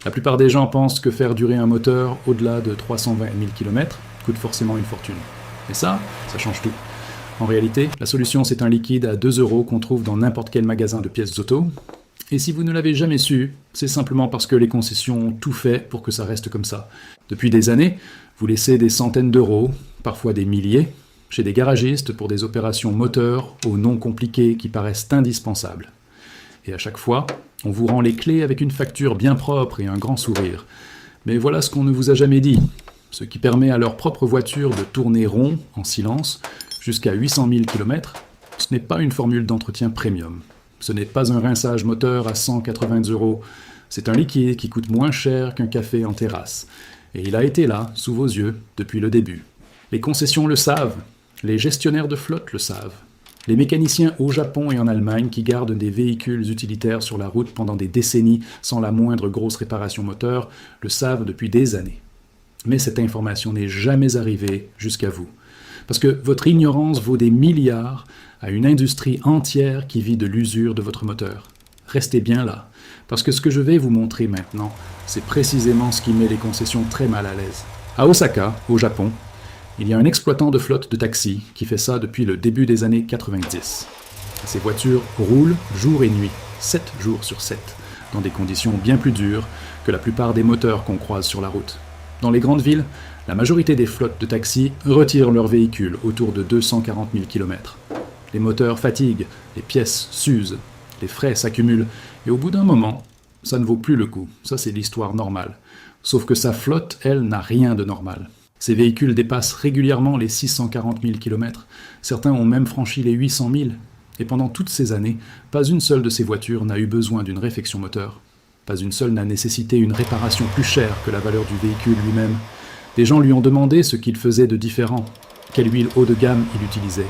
La plupart des gens pensent que faire durer un moteur au-delà de 320 000 km coûte forcément une fortune. Et ça change tout. En réalité, la solution c'est un liquide à 2 € qu'on trouve dans n'importe quel magasin de pièces auto. Et si vous ne l'avez jamais su, c'est simplement parce que les concessions ont tout fait pour que ça reste comme ça. Depuis des années, vous laissez des centaines d'euros, parfois des milliers, chez des garagistes pour des opérations moteurs aux noms compliqués qui paraissent indispensables. Et à chaque fois, on vous rend les clés avec une facture bien propre et un grand sourire. Mais voilà ce qu'on ne vous a jamais dit, ce qui permet à leur propre voiture de tourner rond, en silence, jusqu'à 800 000 km, ce n'est pas une formule d'entretien premium. Ce n'est pas un rinçage moteur à 180 €, c'est un liquide qui coûte moins cher qu'un café en terrasse. Et il a été là, sous vos yeux, depuis le début. Les concessions le savent, les gestionnaires de flotte le savent. Les mécaniciens au Japon et en Allemagne qui gardent des véhicules utilitaires sur la route pendant des décennies sans la moindre grosse réparation moteur le savent depuis des années. Mais cette information n'est jamais arrivée jusqu'à vous. Parce que votre ignorance vaut des milliards à une industrie entière qui vit de l'usure de votre moteur. Restez bien là, parce que ce que je vais vous montrer maintenant, c'est précisément ce qui met les concessions très mal à l'aise. À Osaka, au Japon, il y a un exploitant de flotte de taxi qui fait ça depuis le début des années 90. Ces voitures roulent jour et nuit, 7 jours sur 7, dans des conditions bien plus dures que la plupart des moteurs qu'on croise sur la route. Dans les grandes villes, la majorité des flottes de taxis retirent leurs véhicules autour de 240 000 km. Les moteurs fatiguent, les pièces s'usent, les frais s'accumulent, et au bout d'un moment, ça ne vaut plus le coup. Ça, c'est l'histoire normale. Sauf que sa flotte, elle, n'a rien de normal. Ces véhicules dépassent régulièrement les 640 000 km. Certains ont même franchi les 800 000. Et pendant toutes ces années, pas une seule de ces voitures n'a eu besoin d'une réfection moteur. Pas une seule n'a nécessité une réparation plus chère que la valeur du véhicule lui-même. Des gens lui ont demandé ce qu'il faisait de différent, quelle huile haut de gamme il utilisait,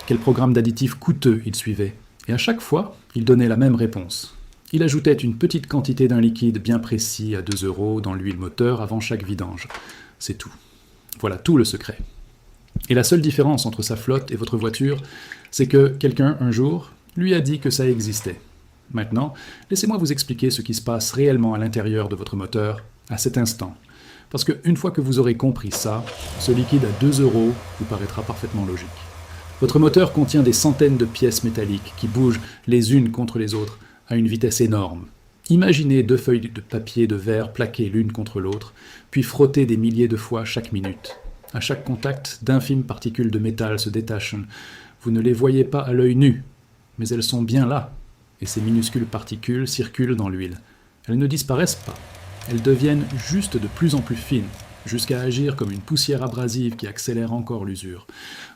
quel programme d'additifs coûteux il suivait. Et à chaque fois, il donnait la même réponse. Il ajoutait une petite quantité d'un liquide bien précis à 2 € dans l'huile moteur avant chaque vidange. C'est tout. Voilà tout le secret. Et la seule différence entre sa flotte et votre voiture, c'est que quelqu'un, un jour, lui a dit que ça existait. Maintenant, laissez-moi vous expliquer ce qui se passe réellement à l'intérieur de votre moteur, à cet instant. Parce qu'une fois que vous aurez compris ça, ce liquide à 2 € vous paraîtra parfaitement logique. Votre moteur contient des centaines de pièces métalliques qui bougent les unes contre les autres à une vitesse énorme. Imaginez 2 feuilles de papier de verre plaquées l'une contre l'autre, puis frottées des milliers de fois chaque minute. À chaque contact, d'infimes particules de métal se détachent. Vous ne les voyez pas à l'œil nu, mais elles sont bien là. Et ces minuscules particules circulent dans l'huile. Elles ne disparaissent pas. Elles deviennent juste de plus en plus fines, jusqu'à agir comme une poussière abrasive qui accélère encore l'usure.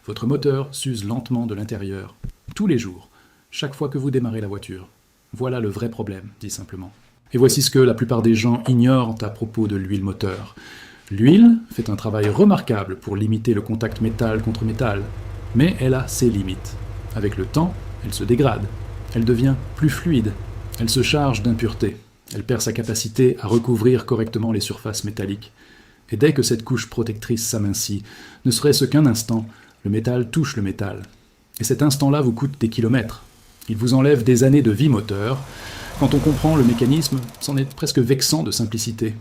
Votre moteur s'use lentement de l'intérieur, tous les jours, chaque fois que vous démarrez la voiture. Voilà le vrai problème, dit simplement. Et voici ce que la plupart des gens ignorent à propos de l'huile moteur. L'huile fait un travail remarquable pour limiter le contact métal contre métal, mais elle a ses limites. Avec le temps, elle se dégrade. Elle devient plus fluide. Elle se charge d'impuretés. Elle perd sa capacité à recouvrir correctement les surfaces métalliques. Et dès que cette couche protectrice s'amincit, ne serait-ce qu'un instant, le métal touche le métal. Et cet instant-là vous coûte des kilomètres. Il vous enlève des années de vie moteur. Quand on comprend le mécanisme, c'en est presque vexant de simplicité.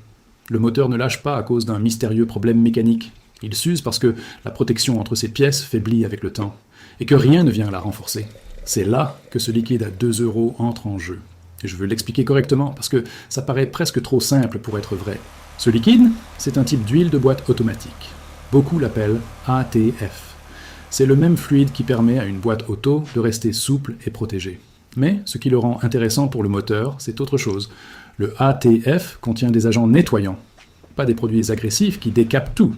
Le moteur ne lâche pas à cause d'un mystérieux problème mécanique. Il s'use parce que la protection entre ses pièces faiblit avec le temps, et que rien ne vient la renforcer. C'est là que ce liquide à 2 € entre en jeu. Et je veux l'expliquer correctement, parce que ça paraît presque trop simple pour être vrai. Ce liquide, c'est un type d'huile de boîte automatique. Beaucoup l'appellent ATF. C'est le même fluide qui permet à une boîte auto de rester souple et protégée. Mais ce qui le rend intéressant pour le moteur, c'est autre chose. Le ATF contient des agents nettoyants, pas des produits agressifs qui décapent tout.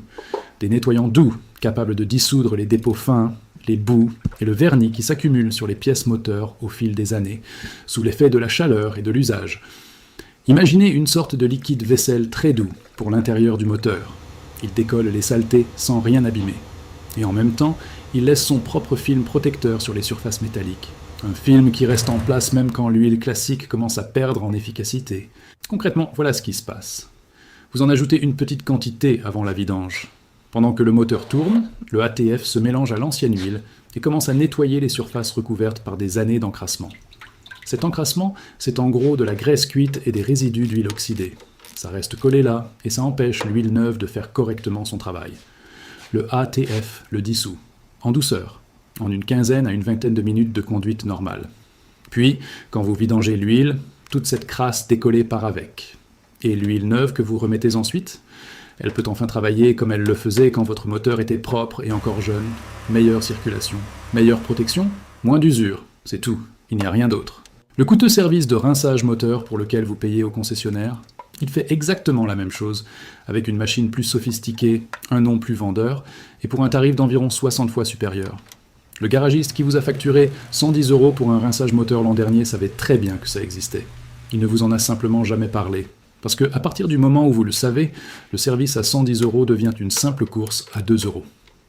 Des nettoyants doux, capables de dissoudre les dépôts fins, les boues et le vernis qui s'accumulent sur les pièces moteurs au fil des années, sous l'effet de la chaleur et de l'usage. Imaginez une sorte de liquide vaisselle très doux pour l'intérieur du moteur. Il décolle les saletés sans rien abîmer. Et en même temps, il laisse son propre film protecteur sur les surfaces métalliques. Un film qui reste en place même quand l'huile classique commence à perdre en efficacité. Concrètement, voilà ce qui se passe. Vous en ajoutez une petite quantité avant la vidange. Pendant que le moteur tourne, le ATF se mélange à l'ancienne huile et commence à nettoyer les surfaces recouvertes par des années d'encrassement. Cet encrassement, c'est en gros de la graisse cuite et des résidus d'huile oxydée. Ça reste collé là, et ça empêche l'huile neuve de faire correctement son travail. Le ATF le dissout, en douceur, en une quinzaine à une vingtaine de minutes de conduite normale. Puis, quand vous vidangez l'huile, toute cette crasse décollée part avec. Et l'huile neuve que vous remettez ensuite, elle peut enfin travailler comme elle le faisait quand votre moteur était propre et encore jeune. Meilleure circulation, meilleure protection, moins d'usure, c'est tout, il n'y a rien d'autre. Le coûteux service de rinçage moteur pour lequel vous payez au concessionnaire, il fait exactement la même chose, avec une machine plus sophistiquée, un nom plus vendeur, et pour un tarif d'environ 60 fois supérieur. Le garagiste qui vous a facturé 110 € pour un rinçage moteur l'an dernier savait très bien que ça existait. Il ne vous en a simplement jamais parlé. Parce qu'à partir du moment où vous le savez, le service à 110 € devient une simple course à 2 €.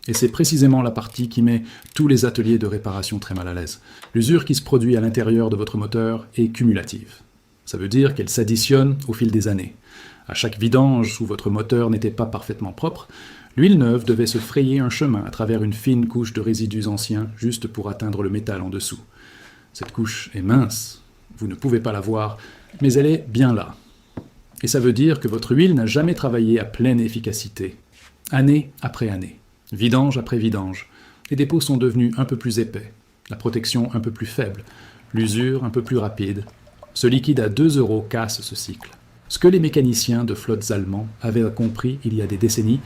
Et c'est précisément la partie qui met tous les ateliers de réparation très mal à l'aise. L'usure qui se produit à l'intérieur de votre moteur est cumulative. Ça veut dire qu'elle s'additionne au fil des années. À chaque vidange où votre moteur n'était pas parfaitement propre, l'huile neuve devait se frayer un chemin à travers une fine couche de résidus anciens juste pour atteindre le métal en dessous. Cette couche est mince, vous ne pouvez pas la voir, mais elle est bien là. Et ça veut dire que votre huile n'a jamais travaillé à pleine efficacité, année après année, vidange après vidange. Les dépôts sont devenus un peu plus épais, la protection un peu plus faible, l'usure un peu plus rapide. Ce liquide à 2 € casse ce cycle. Ce que les mécaniciens de flottes allemands avaient compris il y a des décennies,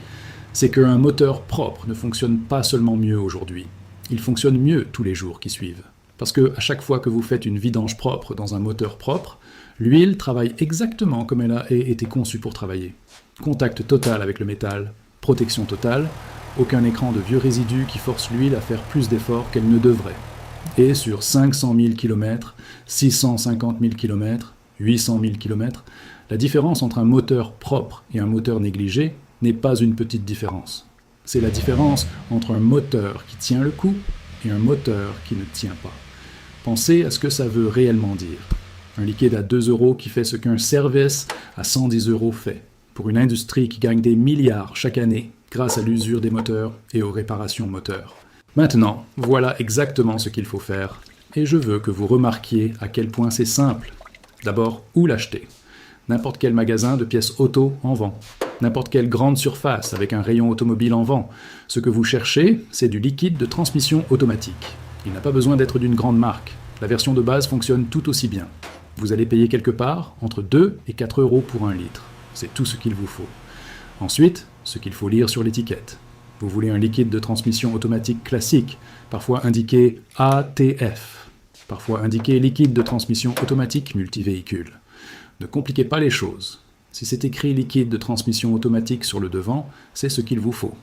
c'est qu'un moteur propre ne fonctionne pas seulement mieux aujourd'hui, il fonctionne mieux tous les jours qui suivent. Parce qu'à chaque fois que vous faites une vidange propre dans un moteur propre, l'huile travaille exactement comme elle a été conçue pour travailler. Contact total avec le métal, protection totale, aucun écran de vieux résidus qui force l'huile à faire plus d'efforts qu'elle ne devrait. Et sur 500 000 km, 650 000 km, 800 000 km, la différence entre un moteur propre et un moteur négligé n'est pas une petite différence. C'est la différence entre un moteur qui tient le coup et un moteur qui ne tient pas. Pensez à ce que ça veut réellement dire. Un liquide à 2 € qui fait ce qu'un service à 110 € fait, pour une industrie qui gagne des milliards chaque année grâce à l'usure des moteurs et aux réparations moteurs. Maintenant, voilà exactement ce qu'il faut faire, et je veux que vous remarquiez à quel point c'est simple. D'abord, où l'acheter ? N'importe quel magasin de pièces auto en vend. N'importe quelle grande surface avec un rayon automobile en vend. Ce que vous cherchez, c'est du liquide de transmission automatique. Il n'a pas besoin d'être d'une grande marque. La version de base fonctionne tout aussi bien. Vous allez payer quelque part entre 2 et 4 € pour un litre. C'est tout ce qu'il vous faut. Ensuite, ce qu'il faut lire sur l'étiquette. Vous voulez un liquide de transmission automatique classique, parfois indiqué ATF, parfois indiqué liquide de transmission automatique multivéhicule. Ne compliquez pas les choses. Si c'est écrit liquide de transmission automatique sur le devant, c'est ce qu'il vous faut.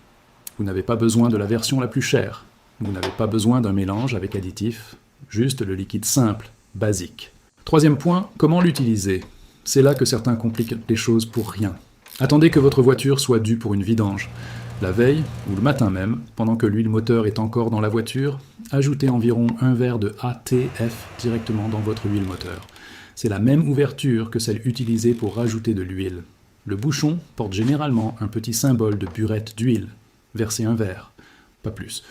Vous n'avez pas besoin de la version la plus chère. Vous n'avez pas besoin d'un mélange avec additifs, juste le liquide simple, basique. Troisième point, comment l'utiliser ? C'est là que certains compliquent les choses pour rien. Attendez que votre voiture soit due pour une vidange. La veille, ou le matin même, pendant que l'huile moteur est encore dans la voiture, ajoutez environ un verre de ATF directement dans votre huile moteur. C'est la même ouverture que celle utilisée pour rajouter de l'huile. Le bouchon porte généralement un petit symbole de burette d'huile. Versez un verre, pas plus.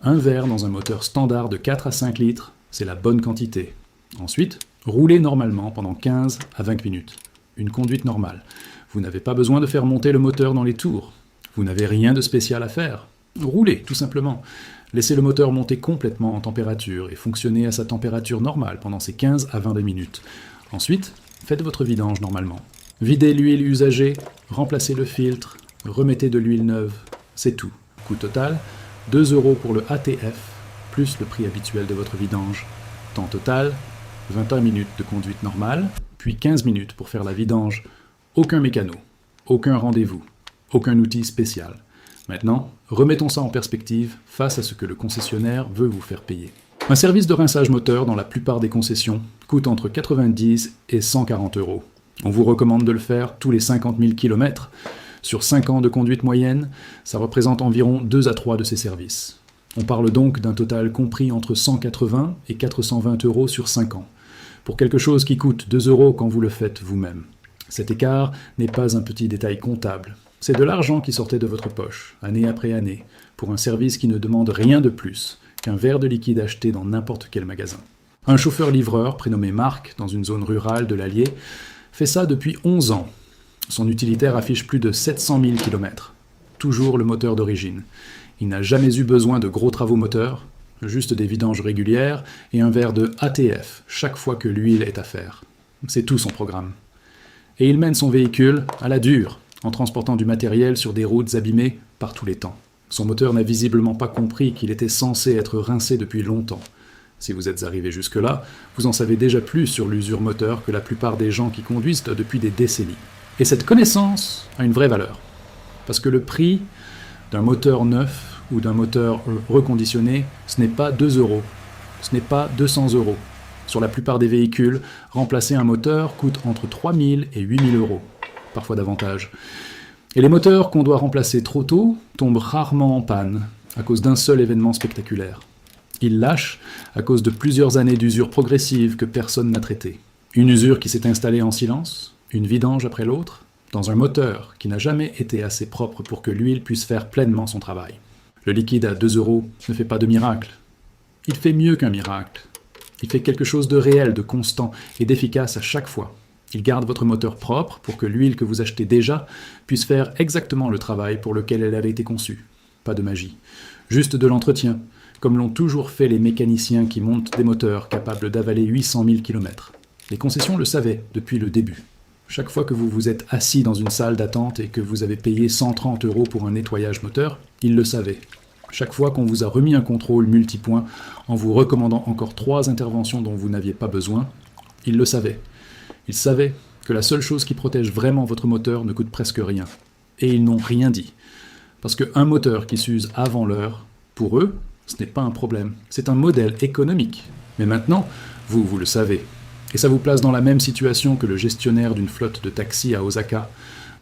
Un verre dans un moteur standard de 4 à 5 litres, c'est la bonne quantité. Ensuite, roulez normalement pendant 15 à 20 minutes. Une conduite normale. Vous n'avez pas besoin de faire monter le moteur dans les tours. Vous n'avez rien de spécial à faire. Roulez, tout simplement. Laissez le moteur monter complètement en température et fonctionner à sa température normale pendant ces 15 à 22 minutes. Ensuite, faites votre vidange normalement. Videz l'huile usagée, remplacez le filtre, remettez de l'huile neuve. C'est tout. Coût total, 2 € pour le ATF, plus le prix habituel de votre vidange. Temps total, 21 minutes de conduite normale, puis 15 minutes pour faire la vidange. Aucun mécano, aucun rendez-vous, aucun outil spécial. Maintenant, remettons ça en perspective face à ce que le concessionnaire veut vous faire payer. Un service de rinçage moteur dans la plupart des concessions coûte entre 90 et 140 €. On vous recommande de le faire tous les 50 000 km. Sur 5 ans de conduite moyenne, ça représente environ 2 à 3 de ces services. On parle donc d'un total compris entre 180 et 420 € sur 5 ans, pour quelque chose qui coûte 2 € quand vous le faites vous-même. Cet écart n'est pas un petit détail comptable. C'est de l'argent qui sortait de votre poche, année après année, pour un service qui ne demande rien de plus qu'un verre de liquide acheté dans n'importe quel magasin. Un chauffeur-livreur, prénommé Marc, dans une zone rurale de l'Allier, fait ça depuis 11 ans. Son utilitaire affiche plus de 700 000 km. Toujours le moteur d'origine. Il n'a jamais eu besoin de gros travaux moteurs, juste des vidanges régulières et un verre de ATF chaque fois que l'huile est à faire. C'est tout son programme. Et il mène son véhicule à la dure, en transportant du matériel sur des routes abîmées par tous les temps. Son moteur n'a visiblement pas compris qu'il était censé être rincé depuis longtemps. Si vous êtes arrivé jusque-là, vous en savez déjà plus sur l'usure moteur que la plupart des gens qui conduisent depuis des décennies. Et cette connaissance a une vraie valeur. Parce que le prix d'un moteur neuf ou d'un moteur reconditionné, ce n'est pas 2 euros, ce n'est pas 200 euros. Sur la plupart des véhicules, remplacer un moteur coûte entre 3 000 et 8 000 euros, parfois davantage. Et les moteurs qu'on doit remplacer trop tôt tombent rarement en panne à cause d'un seul événement spectaculaire. Ils lâchent à cause de plusieurs années d'usure progressive que personne n'a traitée. Une usure qui s'est installée en silence, une vidange après l'autre, dans un moteur qui n'a jamais été assez propre pour que l'huile puisse faire pleinement son travail. Le liquide à 2 euros ne fait pas de miracle. Il fait mieux qu'un miracle. Il fait quelque chose de réel, de constant et d'efficace à chaque fois. Il garde votre moteur propre pour que l'huile que vous achetez déjà puisse faire exactement le travail pour lequel elle avait été conçue. Pas de magie. Juste de l'entretien, comme l'ont toujours fait les mécaniciens qui montent des moteurs capables d'avaler 800 000 km. Les concessions le savaient depuis le début. Chaque fois que vous vous êtes assis dans une salle d'attente et que vous avez payé 130 euros pour un nettoyage moteur, ils le savaient. Chaque fois qu'on vous a remis un contrôle multipoint en vous recommandant encore 3 interventions dont vous n'aviez pas besoin, ils le savaient. Ils savaient que la seule chose qui protège vraiment votre moteur ne coûte presque rien. Et ils n'ont rien dit. Parce qu'un moteur qui s'use avant l'heure, pour eux, ce n'est pas un problème. C'est un modèle économique. Mais maintenant, vous le savez. Et ça vous place dans la même situation que le gestionnaire d'une flotte de taxis à Osaka,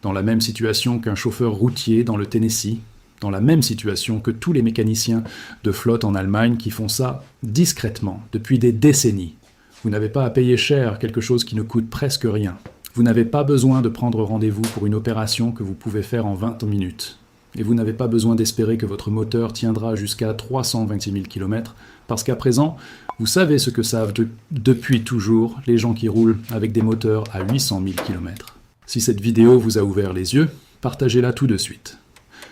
dans la même situation qu'un chauffeur routier dans le Tennessee, dans la même situation que tous les mécaniciens de flotte en Allemagne qui font ça discrètement depuis des décennies. Vous n'avez pas à payer cher quelque chose qui ne coûte presque rien. Vous n'avez pas besoin de prendre rendez-vous pour une opération que vous pouvez faire en 20 minutes. Et vous n'avez pas besoin d'espérer que votre moteur tiendra jusqu'à 326 000 km, parce qu'à présent, vous savez ce que savent depuis toujours les gens qui roulent avec des moteurs à 800 000 km. Si cette vidéo vous a ouvert les yeux, partagez-la tout de suite.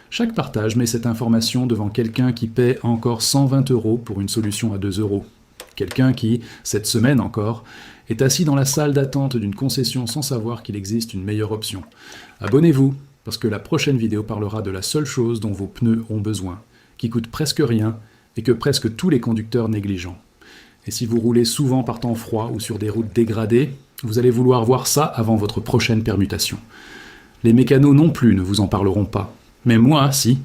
Chaque partage met cette information devant quelqu'un qui paie encore 120 euros pour une solution à 2 euros. Quelqu'un qui, cette semaine encore, est assis dans la salle d'attente d'une concession sans savoir qu'il existe une meilleure option. Abonnez-vous, parce que la prochaine vidéo parlera de la seule chose dont vos pneus ont besoin, qui coûte presque rien et que presque tous les conducteurs négligent. Et si vous roulez souvent par temps froid ou sur des routes dégradées, vous allez vouloir voir ça avant votre prochaine permutation. Les mécanos non plus ne vous en parleront pas. Mais moi, si.